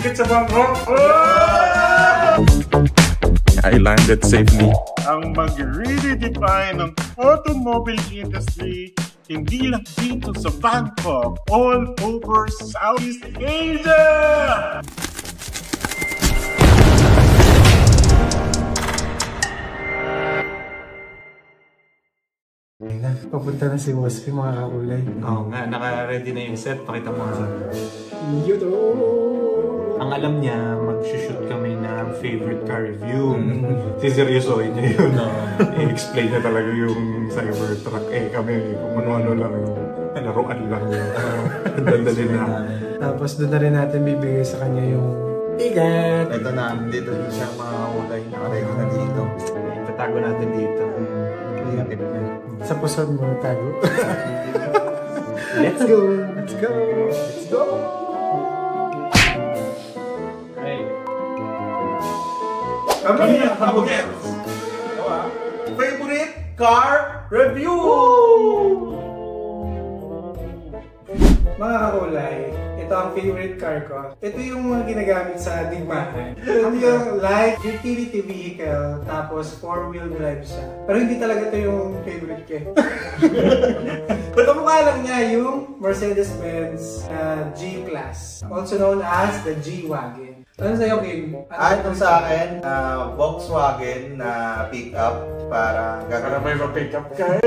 Pikit sa bangko! I landed safely. Ang mag-redefine ng automobile industry, hindi lang dito sa Bangkok, all over Southeast Asia! Papunta na si Waspi, mga kakulay. Oo nga, naka-ready na yung set. Pakita mo nga. Yuto! Ang alam niya, mag-shoot kami ng favorite car review. Siseryosohin niya yun. I-explain niya talaga yung Cybertruck. Kami kung ano-ano lang yung laruan lang yun. Dandalin na. Tapos doon na rin natin bibigay sa kanya yung bigat. Ito na, dito siya mga kulay. Nakaready na dito. Tatago natin dito. Sa pusod mo, tago. Let's go! Let's go! Let's go! Hey! Kami ang Kabugets! Favorite car review! Mga kakulay, ito ang favorite car ko. Ito yung mga ginagamit sa digmaan. Ito yung light utility vehicle, tapos 4-wheel drive siya. Pero hindi talaga ito yung favorite ko. Pagkamukha lang niya yung Mercedes-Benz G-Class, also known as the G-Wagon. Ano sa'yo, Kim? Ito sa akin, Volkswagen na pick-up para Para may ma-pick up ka.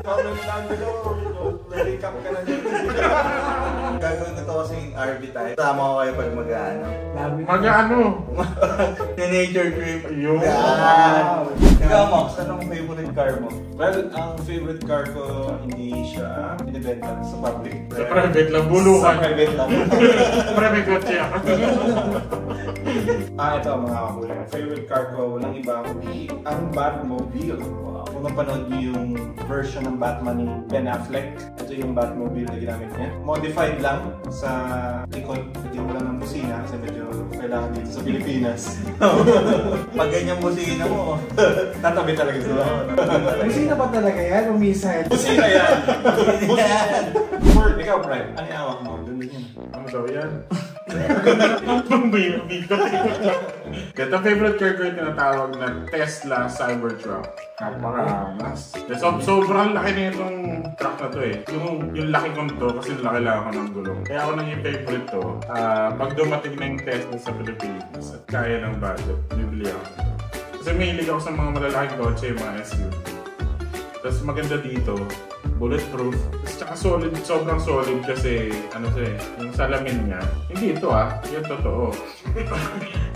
comment lang below, na-pick up ka na dito. Gagawin ko ito kasing RV type. Tama ko kayo pag mag-ano. Mag-ano? Nature trip. Yun. Ikaw, Max, anong favorite car mo? Well, ang favorite car ko, hindi siya binibenta sa public. Sa private lang, bulukan. Sa private lang. Private kotse ako. Ito mga kakulay. Favorite car ko, walang iba kundi ang Batmobile. Kung napanood niyo yung version ng Batman ni Ben Affleck, ito yung Batmobile na ginamit niya. Modified lang sa likod. Hindi mo lang ng busina kasi medyo kailangan dito sa Pilipinas. Pag ganyan busina mo, Tatabi talaga sila. Busina ba talaga yan? Umisay. Busina yan! busina yan. Word, ikaw, Prime. Ano yung awak mo? Doon din yan. Ano daw yan? Ito favorite car ko yung tinatawag na Tesla Cybertruck. Napaka-angas. Sobrang laki na itong truck na to eh. Yung laki kong to kasi laki lang ako ng gulong. Kaya ako nang yung favorite to. Pag dumating na yung Tesla sa Pilipinas at kaya ng budget, bibili ako ito. Kasi mahilig ako sa mga malalaking kotse, yung mga SUV. Tapos maganda dito, bulletproof. Tsaka solid, sobrang solid kasi ano siya eh, yung salamin niya. Hindi ito yung totoo.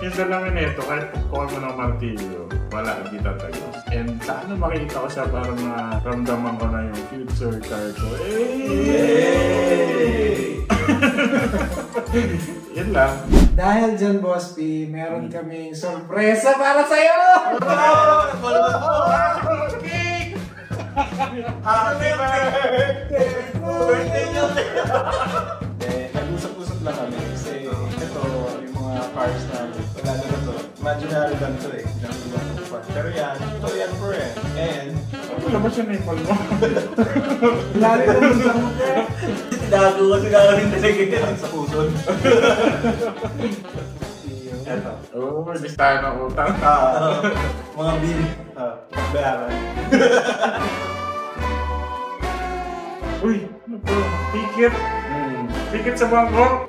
Yung salamin nito, kahit pukuhan mo ng martilyo, wala, hindi tatagos. And sana makita ko siya para maramdaman ko na yung future car ko. Yan lang. Dahil dyan, Boss P, meron kaming sorpresa para sa'yo! Happy birthday nyo! Nag-usap-usap lang kami kasi ito, yung mga cars na lalo na to. Imaginary lang to eh. Pero yan, ito yan po eh. And, Wala ba siya na-impal mo? Lalo na dun sa mukha. Dago kasi gagawin talaga yan. sa puso. Ito. Oo, listahan ng utang. Mga bill. Bayaran. Uy, ano to? Ticket? Ticket sa bangko?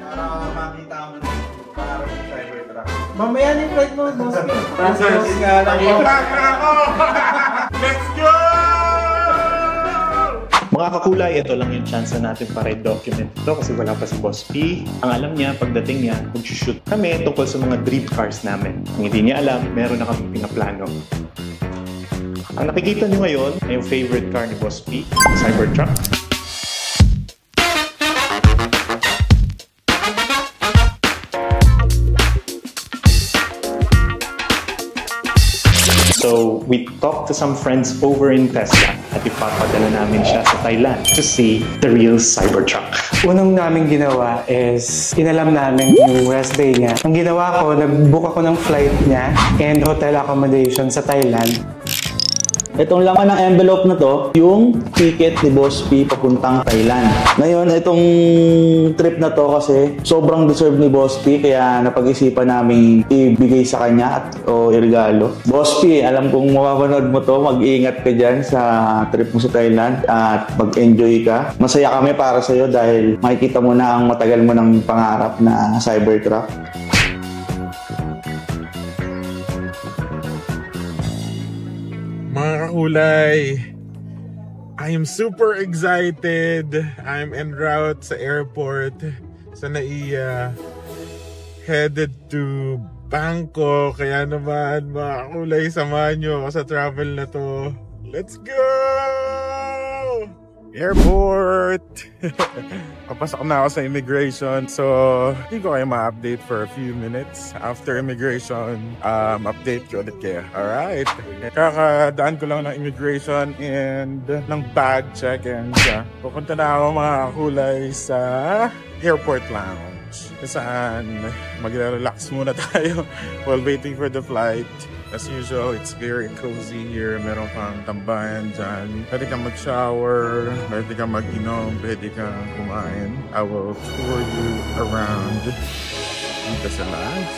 Para makita mo na para sa Cybertruck. Mamaya na yung flight mo, Boss P. Francis, utang na ako! Let's go! Mga kakulay, ito lang yung chance na natin para i-document ito kasi wala pa si Boss P. Ang alam niya, pagdating niya, mag-shoot kami tungkol sa mga dream cars namin. Kung hindi niya alam, meron na kami pinaplano. Ang nakikita niyo ngayon ay yung favorite car ni Boss P, Cybertruck. So, we talked to some friends over in Tesla at ipapadala namin siya sa Thailand to see the real Cybertruck. Unang namin ginawa is, inalam namin yung rest day niya. Ang ginawa ko, nag-book ako ng flight niya and hotel accommodation sa Thailand. Itong laman ng envelope na to, yung ticket ni Boss P papuntang Thailand. Ngayon, itong trip na to kasi sobrang deserve ni Boss P kaya napag-isipan namin ibigay sa kanya o irigalo. Boss P, alam kong mapapanood mo to, mag-iingat ka dyan sa trip mo sa Thailand at mag-enjoy ka. Masaya kami para sa'yo dahil makikita mo na ang matagal mo ng pangarap na Cybertruck. Mga kakulay, I am super excited. I'm en route sa airport sa Naiya, headed to Bangkok. Kaya naman mga kakulay, samahan nyo ako sa travel na to. Let's go! Airport! Papasok na ako sa immigration, so hindi ko kayo ma-update for a few minutes. After immigration, update ko ulit kayo. Alright? Kakadaan ko lang ng immigration and ng bag check-in. Pupunta na ako mga kulay sa airport lounge. Saan mag-relax muna tayo while waiting for the flight. As usual, it's very cozy here. Meron kang tambayan dyan. Pwede kang mag-shower, pwede kang mag-inom, pwede kang kumain. I will tour you around dito sa lounge.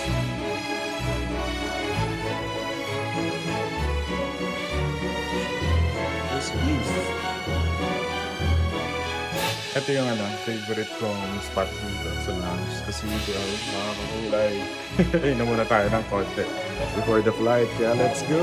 This beef. Ito yung favorite kong spot dito sa lounge. Kasi usual, mga kakulay. Inom muna tayo ng konti before the flight. Kaya let's go!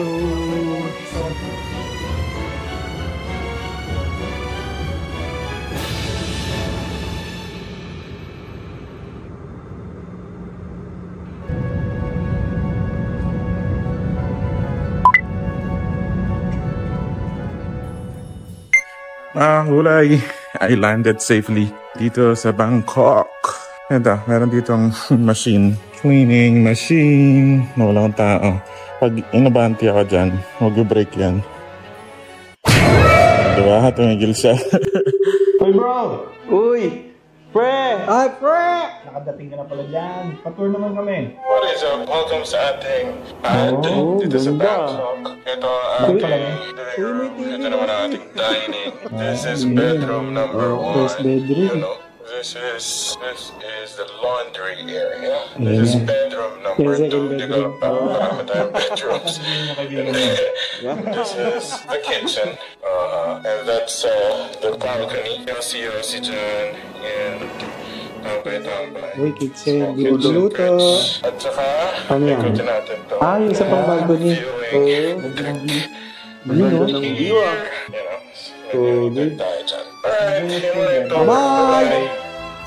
Mga kakulay, I landed safely dito sa Bangkok. Ito, meron ditong machine. Cleaning machine. Walang tao. Pag inabanti ako dyan, mag-break yan. Diba? Tumigil siya. Uy bro! Uy! Pre! Ay, pre! Nakadating ka na pala dyan. Pa-tour naman kami. What is up? Welcome sa ating dito sa Bangkok. Ito ang ito naman ang ating dining. This is bedroom number 1. You know, this is the laundry area. This is bedroom number 2. Hindi ko lang marami tayong bedrooms. This is the kitchen. And that's the balcony. Yosi dyan. And tambay-tambay. Uy, kitchen. Luto. At saka, ikutin natin to. Yung sa pang-balcony. You know, bye!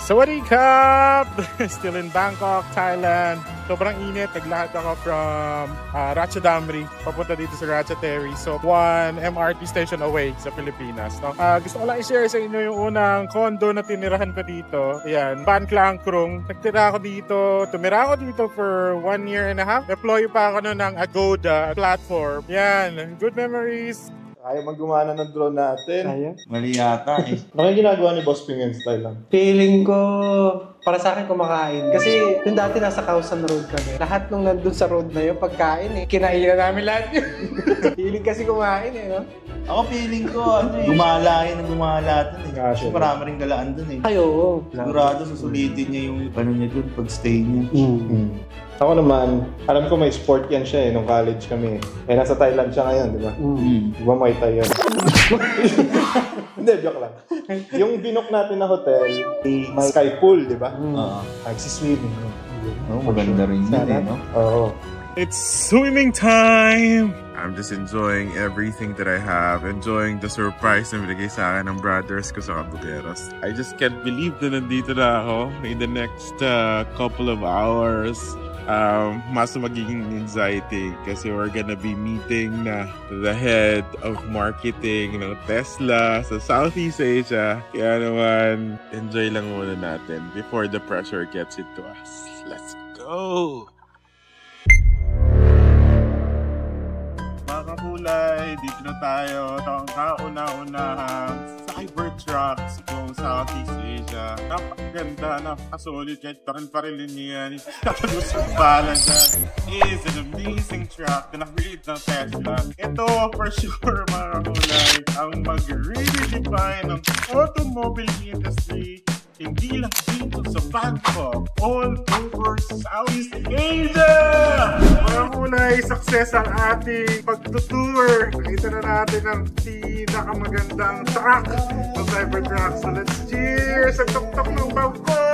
Sawadee Cup! Still in Bangkok, Thailand. Sobrang init. Naglahat ako from Ratchadamri papunta dito sa Ratchatheri. So, 1 MRT station away sa Pilipinas. No? Gusto ko lang i-share sa inyo yung unang condo na tinirahan ko dito. Ayan, Ban Klang Krung. Nagtira ako dito. Tumira ako dito for 1 year and a half. Employee pa ako nun ng Agoda platform. Yan, good memories. Ayaw mag-gumana ng drone natin. Ayaw. Mali yata eh. Ano yung ginagawa ni Boss Ping in Thailand? Feeling ko, para sa akin kumakain. Kasi yung dati nasa Khao San Road kami. Lahat nung nandun sa road na yun, pagkain eh. Kinain na namin lahat yun. Feeling kasi kumain eh, no? Ako feeling ko, gumala yun ang gumala dun eh. Kasi marami rin galaan dun eh. Ay, oo. Sigurado susulitin niya yung niya dun pag-stay niya. Ako naman, alam ko may sport yan siya nung college kami. Nasa Thailand siya ngayon, di ba? Di ba Muay Thai yun? Hindi, joke lang. Yung binook natin na hotel, may sky pool, di ba? Nagsiswimming. Maganda rin yun eh, no? Oo. It's swimming time! I'm just enjoying everything that I have. Enjoying the surprise na binigay sa akin ng brothers ko sa Cabuteros. I just can't believe na nandito na ako in the next couple of hours. Mas magiging anxiety kasi we're gonna be meeting na the head of marketing ng Tesla sa Southeast Asia. Kaya naman, enjoy lang muna natin before the pressure gets into us. Let's go! Mga kakulay, dito na tayo. Ito ang kauna-unahang Cybertruck sa Southeast Asia. siya. Napakaganda, napakasulit, kahit parin-parilin niya. Katalusong bala dyan. Is an amazing track na nakreate ng Tesla. Ito, for sure, mga kulay, ang mag-redefine ng automobile industry. Hindi lang dito sa Bangkok, all over Southeast Asia! Mga kulay, success ang ating pagtutour. Nakita na natin ang pinakamagandang track ng Cybertruck. So let's cheers! Ang tok-tok ng Bangkok!